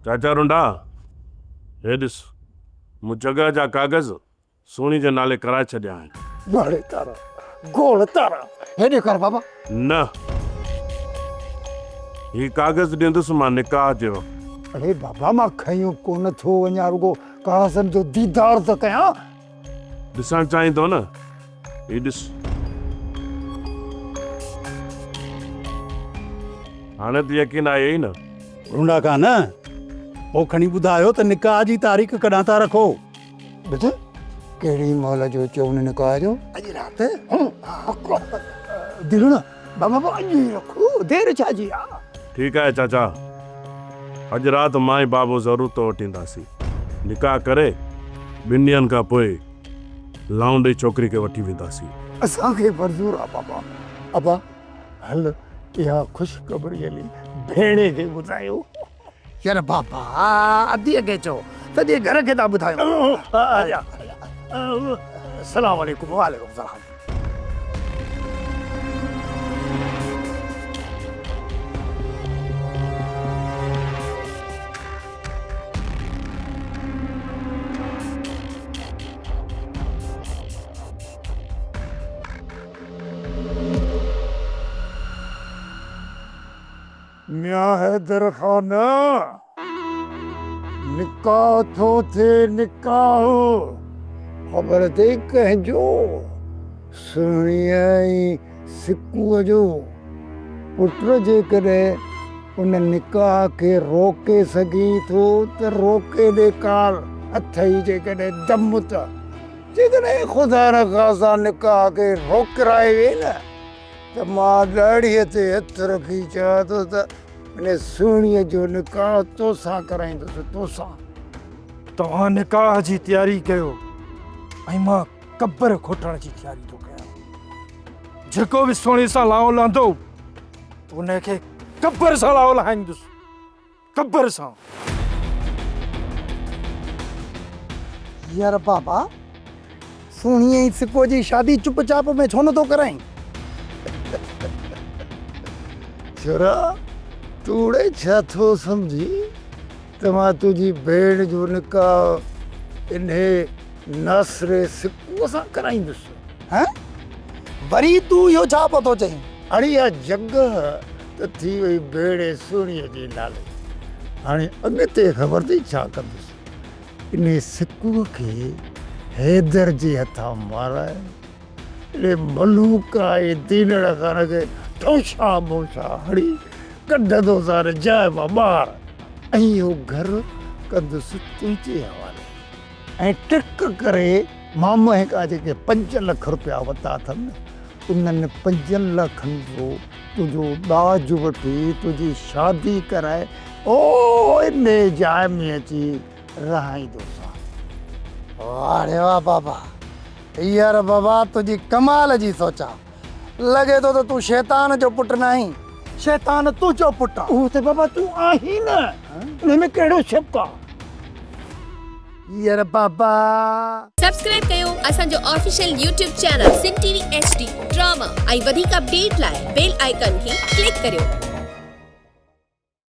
चाचा रुंडा हे ॾिस मूं जॻह जा कागज़ सोनी जे नाले कराए छॾिया आहिनि। बड़े तारा गोल तारा हेॾे कर बाबा। न ही कागज़ ॾींदुसि मां निकाह जो। अरे बाबा मां खयूं कोन थो वञा, रुगो कागज़नि जो दीदार त कयां। ॾिसणु चाहींदो न, ही ॾिस। हाणे त यकीन आहे ई न। रुंडा कान पोइ खणी ॿुधायो त निकाह जी तारीख़ कॾहिं था रखो? ॿुध कहिड़ी महिल जो चयो उन निकाह जो? अॼु राति दिलि न बाबा अॼु ई रखो, देरि छा जी आहे? ठीकु आहे चाचा, अॼु राति मां ई बाबो ज़रूर तो वठींदासीं। निकाह करे 2 ॾींहंनि खां पोइ लाउंडे छोकिरी खे वठी वेंदासीं। असांखे मंज़ूर आहे बाबा। अबा हल इहा ख़ुशख़बरी हली भेणे खे ॿुधायो। यार बाबा अधी अॻे चओ सॼे घर खे था ॿुधायो। सलाम वालेकुम। वालेकुम सलाम। मियां हैदर खान निकाह थो थे, निकाह ख़बर ते कंहिंजो सुहिणीअ ऐं सिकूअ जो पुट जेकॾहिं उन निकाह खे रोके सघी थो त रोके ॾेखार। हथ ई जेकॾहिं दम त जेकॾहिं ख़ुदा न ख़ासा निकाह खे रोकराए वे न त मां ॾाड़ीअ ते हथ रखी चवां थो त इन सुहिणीअ जो निकाह तोसां कराईंदुसि, तोसां। तव्हां निकाह जी तयारी कयो ऐं मां क़बर खोटण जी तयारी थो कयां। जेको बि सोणी सां लाओ लांदो उनखे क़बर सां लाओ लाहींदुसि, क़बर सां। यार बाबा सुहिणीअ ई सिको जी शादी चुपचाप में छो नथो कराईं? छोरा तूड़े छा थो सम्झी त मां तुंहिंजी भेण जो निकाह इन्हे नासरे सिकूअ सां कराईंदुसि? हैं वरी तूं इहो छा पतो चईं? अड़े इहा जॻह त थी वई भेण सुहिणीअ जे नाले। हाणे अॻिते ख़बर अथई छा कंदुसि? इन सिकूअ खे हैदर जे हथां माराए इन मलूका ऐं दीनड़ खान खे ठोशा मोशा हड़ी कढंदो सार जाइ मां ॿाहिरि ऐं इहो घर कंदुसि तुंहिंजे हवाले। ऐं टिक करे मामा खां जेके 5 लख रुपया वरिता अथनि उन्हनि 5 लखनि जो तुंहिंजो ॾाज वठी तुंहिंजी शादी कराए ओ इन जाइ में अची रहाईंदोसां। अरे वाह बाबा, यार बाबा तुंहिंजी कमाल जी सोचा। लॻे थो त तूं शैतान जो पुटु न आहीं, शैतान तुंहिंजो पुटु आहे। उहो त बाबा तूं आहीं न, हिन में कहिड़ो शक आहे? यार बाबा सब्सक्राइब कयो असांजो official YouTube channel Sindh TV HD drama ऐं वधीक अपडेट लाइ बेल आइकन खे क्लिक करियो।